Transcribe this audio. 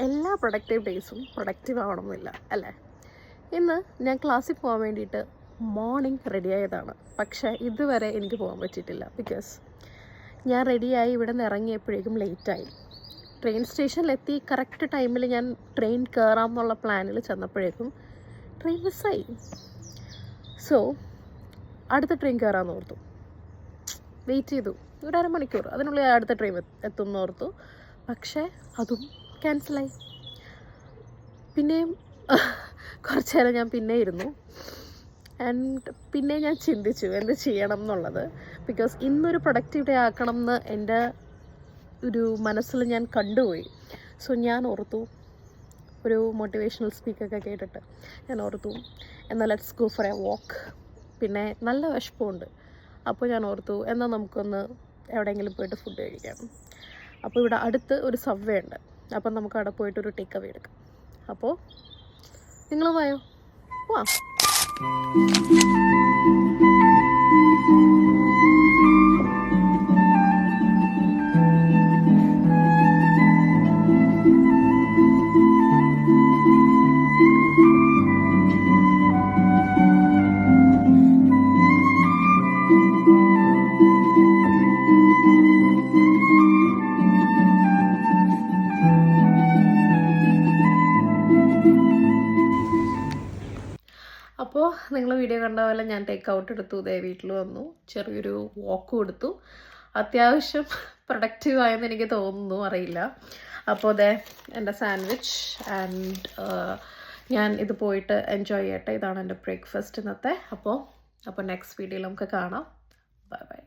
എല്ലാ productive ഡേയ്സും productive ആവണമെന്നില്ല അല്ലേ? ഇന്ന് ഞാൻ ക്ലാസ്സിൽ പോകാൻ വേണ്ടിയിട്ട് മോർണിംഗ് റെഡി ആയതാണ്. പക്ഷേ ഇതുവരെ എനിക്ക് പോകാൻ പറ്റിയിട്ടില്ല. ബിക്കോസ് ഞാൻ റെഡിയായി ഇവിടെ നിന്ന് ഇറങ്ങിയപ്പോഴേക്കും ലേറ്റായി. ട്രെയിൻ സ്റ്റേഷനിലെത്തി കറക്റ്റ് ടൈമിൽ ഞാൻ ട്രെയിൻ കയറാം എന്നുള്ള പ്ലാനിൽ ചെന്നപ്പോഴേക്കും ട്രെയിൻ മിസ്സായി. സോ അടുത്ത ട്രെയിൻ കയറാമെന്ന് ഓർത്തു. വെയിറ്റ് ചെയ്തു ഒരു അരമണിക്കൂർ, അതിനുള്ളിൽ അടുത്ത ട്രെയിൻ എത്തുമെന്ന് ഓർത്തു. പക്ഷേ അതും ക്യാൻസലായി. പിന്നെയും കുറച്ച് നേരം ഞാൻ പിന്നെ ഇരുന്നു. ആൻഡ് പിന്നെ ഞാൻ ചിന്തിച്ചു എന്ത് ചെയ്യണം എന്നുള്ളത്. ബിക്കോസ് ഇന്നൊരു പ്രൊഡക്റ്റീവ് ഡേ ആക്കണം എന്ന് എൻ്റെ ഒരു മനസ്സിൽ ഞാൻ കണ്ടുപോയി. സോ ഞാൻ ഓർത്തു, ഒരു മോട്ടിവേഷണൽ സ്പീക്കൊക്കെ കേട്ടിട്ട് ഞാൻ ഓർത്തു എന്നാൽ let's go for a walk. പിന്നെ നല്ല വിശപ്പുണ്ട്. അപ്പോൾ ഞാൻ ഓർത്തു എന്നാൽ നമുക്കൊന്ന് എവിടെയെങ്കിലും പോയിട്ട് ഫുഡ് കഴിക്കാം. അപ്പോൾ ഇവിടെ അടുത്ത് ഒരു സബ്വേ ഉണ്ട്. അപ്പം നമുക്ക് അവിടെ പോയിട്ടൊരു ടേക്ക് അവേ എടുക്കാം. അപ്പോൾ നിങ്ങൾ വായോ, വാ. അപ്പോൾ നിങ്ങൾ വീഡിയോ കണ്ട പോലെ ഞാൻ ടേക്ക് ഔട്ട് എടുത്തു, ഇതേ വീട്ടിൽ വന്നു, ചെറിയൊരു വാക്കും എടുത്തു. അത്യാവശ്യം പ്രൊഡക്റ്റീവ് ആയെന്ന് എനിക്ക് തോന്നുന്നു, അറിയില്ല. അപ്പോൾ അതെ എൻ്റെ സാൻഡ്വിച്ച് ആൻഡ് ഞാൻ ഇത് പോയിട്ട് എൻജോയ് ചെയ്യട്ടെ. ഇതാണ് എൻ്റെ ബ്രേക്ക്ഫാസ്റ്റ് ഇന്നത്തെ. അപ്പോൾ നെക്സ്റ്റ് വീഡിയോയിൽ നമുക്ക് കാണാം. Bye bye.